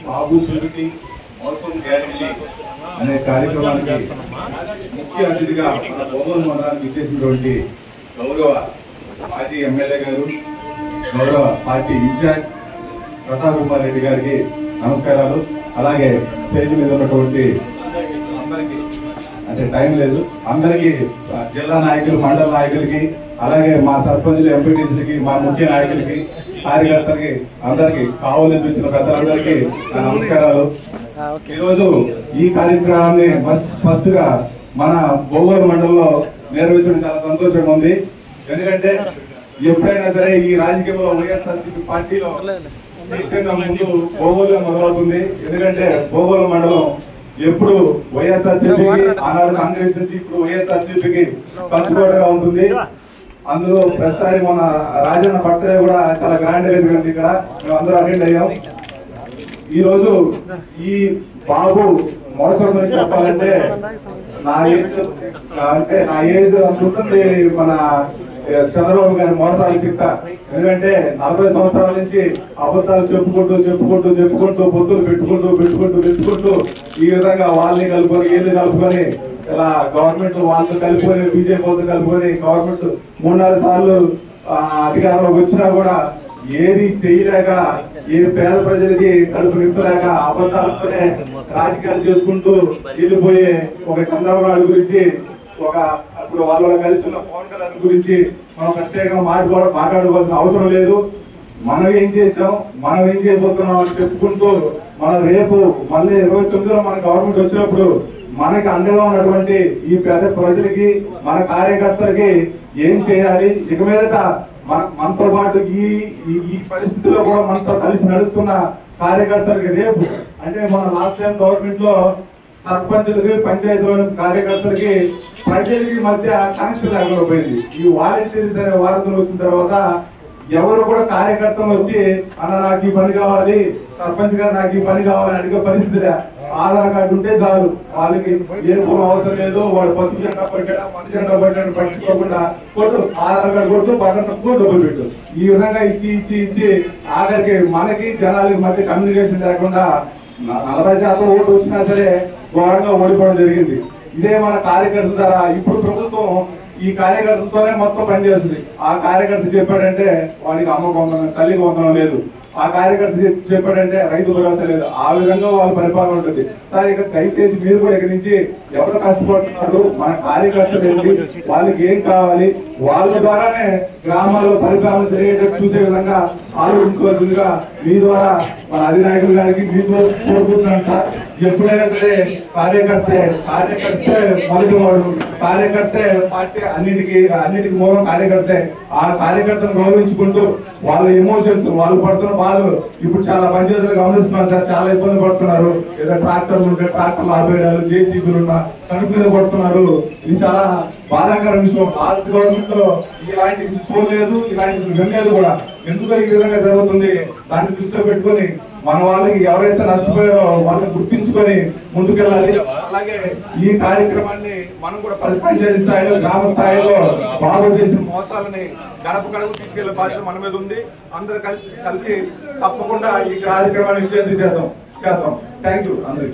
బాబు surety మోసం guarantee అనే కార్యక్రమానికి ముఖ్య అతిథిగా మన బొమ్మల మండలానికి ఇచ్చేసినటువంటి గౌరవ మాజీ ఎమ్మెల్యే గారు, గౌరవ పార్టీ ఇన్ఛార్జ్ ప్రతాప్ కుమార్ రెడ్డి గారికి నమస్కారాలు. అలాగే స్టేజ్ మీద ఉన్నటువంటి అందరికీ, అంటే టైం లేదు, అందరికీ జిల్లా నాయకులు, మండల నాయకులకి, అలాగే మా సర్పంచులు, ఎంపీటీసీలకి, మా ముఖ్య నాయకులకి, కార్యకర్తలకి, అందరికి కావాలని చూసిన పెద్దలందరికీ నమస్కారాలు. ఈరోజు ఈ కార్యక్రమాన్ని ఫస్ట్ గా మన బొవ్వూరు మండలంలో నిర్వహించడం చాలా సంతోషంగా ఉంది. ఎందుకంటే ఎప్పుడైనా సరే ఈ రాజకీయంలో వైఎస్ఆర్సీపీ పార్టీలో చైతన్యం ముందు బొవ్వూరులో మొదలవుతుంది. ఎందుకంటే బొవ్వూరు మండలం ఎప్పుడు వైఎస్ఆర్సీపీకి, ఆనాడు కాంగ్రెస్ నుంచి ఇప్పుడు వైఎస్ఆర్సీపీకి పంచుకోవడంగా ఉంటుంది. అందులో ప్రస్తుతానికి మన రాజన్న బర్త్డే కూడా చాలా గ్రాండ్ గా జరిగింది. ఇక్కడ మేము అందరూ అటెండ్ అయ్యాం. ఈ రోజు ఈ బాబు మోసం గురించి చెప్పాలంటే నా ఏజ్ అనుకుంటుంది మన చంద్రబాబు గారి మోసాలు చిట్టా. ఎందుకంటే 40 సంవత్సరాల నుంచి అబద్ధాలు చెప్పుకుంటూ పొత్తులు పెట్టుకుంటూ ఈ విధంగా వాళ్ళని కలుపుకొని ఏళ్ళు కలుపుకొని ఇలా గవర్నమెంట్ వాళ్ళతో కలుపుకొని, బీజేపీ వాళ్ళతో కలుపుకొని గవర్నమెంట్ 3-4 సార్లు అధికారంలోకి వచ్చినా కూడా ఏది చేయలేక, ఏ పేద ప్రజలకి కడుపు నింపలేక అబద్ధాలతోనే రాజకీయాలు చేసుకుంటూ వెళ్ళిపోయే ఒక చంద్రబాబు నాయుడు గురించి, ఒక అప్పుడు వాళ్ళ కలిసి ఉన్న పవన్ కళ్యాణ్ గురించి మనం ప్రత్యేకంగా మాట్లాడుకోవాల్సిన అవసరం లేదు. మనం ఏం చేసాం, మనం ఏం చేయబోతున్నాం అని చెప్పుకుంటూ మనం రేపు మళ్ళీ 29లో మన గవర్నమెంట్ వచ్చినప్పుడు మనకి అండగా ఉన్నటువంటి ఈ పేద ప్రజలకి, మన కార్యకర్తలకి ఏం చేయాలి, ఇక మీదట మనతో పాటు ఈ పరిస్థితిలో కూడా మనతో కలిసి నడుస్తున్న కార్యకర్తలకి రేపు, అంటే మన లాస్ట్ టైం గవర్నమెంట్ లో సర్పంచులకి, పంచాయతీలోని కార్యకర్తలకి, ప్రజలకి మధ్య కనెక్షన్ లేకుండా పోయింది. ఈ వాలంటీర్స్ అనే వార్తలు వచ్చిన తర్వాత ఎవరు కూడా కార్యకర్తలు వచ్చి అన్న నాకు ఈ పని కావాలి, సర్పంచ్ గారు నాకు ఈ పని కావాలని అడిగే పరిస్థితి. ఆధార్ కార్డు ఉంటే చాలు, వాళ్ళకి ఏ ఫోన్ అవసరం లేదు. వాడు పసుపు జెండా పట్టాడా, మన జెండా పట్టాడు పట్టించుకోకుండా కొట్టు, ఆధార్ కార్డు కొట్టు, పక్కన డబ్బులు పెట్టు. ఈ విధంగా ఇచ్చి ఆఖరికి మనకి జనాలకి మధ్య కమ్యూనికేషన్ లేకుండా 40% ఓటు వచ్చినా సరే ఘోరంగా ఓడిపోవడం జరిగింది. ఇదే మన కార్యకర్తల ద్వారా ఇప్పుడు ప్రభుత్వం ఈ కార్యకర్తలతోనే మొత్తం పనిచేస్తుంది. ఆ కార్యకర్త చెప్పాడంటే వాడికి అమ్మ పొందడం, తల్లికి పొందడం లేదు. ఆ కార్యకర్త చెప్పాడంటే రైతు భరోసా లేదు. ఆ విధంగా వాళ్ళ పరిపాలన ఉంటుంది. సార్ ఇక దయచేసి మీరు కూడా ఇక్కడి నుంచి ఎవరు కష్టపడుతున్నారు, మన కార్యకర్తలు ఏంటి, వాళ్ళకి ఏం కావాలి, వాళ్ళ ద్వారానే గ్రామాల్లో పరిపాలన జరిగేటట్టు చూసే విధంగా ఆలోచించవలసిందిగా మీ ద్వారా మన అధినాయకులు గారికి మీతో కోరుకుంటున్నాను. సార్ ఎప్పుడైనా సరే కార్యకర్తే మొదటివాడు, కార్యకర్తే పార్టీ అన్నిటికీ మూలం కార్యకర్తే. ఆ కార్యకర్తను గౌరవించుకుంటూ వాళ్ళ ఎమోషన్స్, వాళ్ళు పడుతున్న బాధలు ఇప్పుడు చాలా పంచాయతీలు గమనిస్తున్నారు సార్. చాలా ఇబ్బంది పడుతున్నారు. ఏదో ట్రాక్టర్లు ఉంటే ట్రాక్టర్లు ఆపేయడాలు, జేసీబీలు ఉన్న కడుపు మీద పడుతున్నారు. ఇది చాలా బాధాకర విషయం. లాస్ట్ గవర్నమెంట్ లో ఇలాంటి చూడలేదు, ఇలాంటి వినలేదు కూడా. ఎందుకు ఈ విధంగా జరుగుతుంది దాన్ని దృష్టిలో పెట్టుకొని మన వాళ్ళకి ఎవరైతే నష్టపోయారో వాళ్ళని గుర్తించుకొని ముందుకెళ్ళాలి. అలాగే ఈ కార్యక్రమాన్ని మనం కూడా పంచాయతీ స్థాయిలో, గ్రామ స్థాయిలో బాగు చేసిన మోసాలని గడప తీసుకెళ్లే బాధ్యత మన మీద ఉంది. అందరూ కలిసి తప్పకుండా ఈ కార్యక్రమాన్ని విజయవంతం చేద్దాం. థ్యాంక్ యూ అందరికి.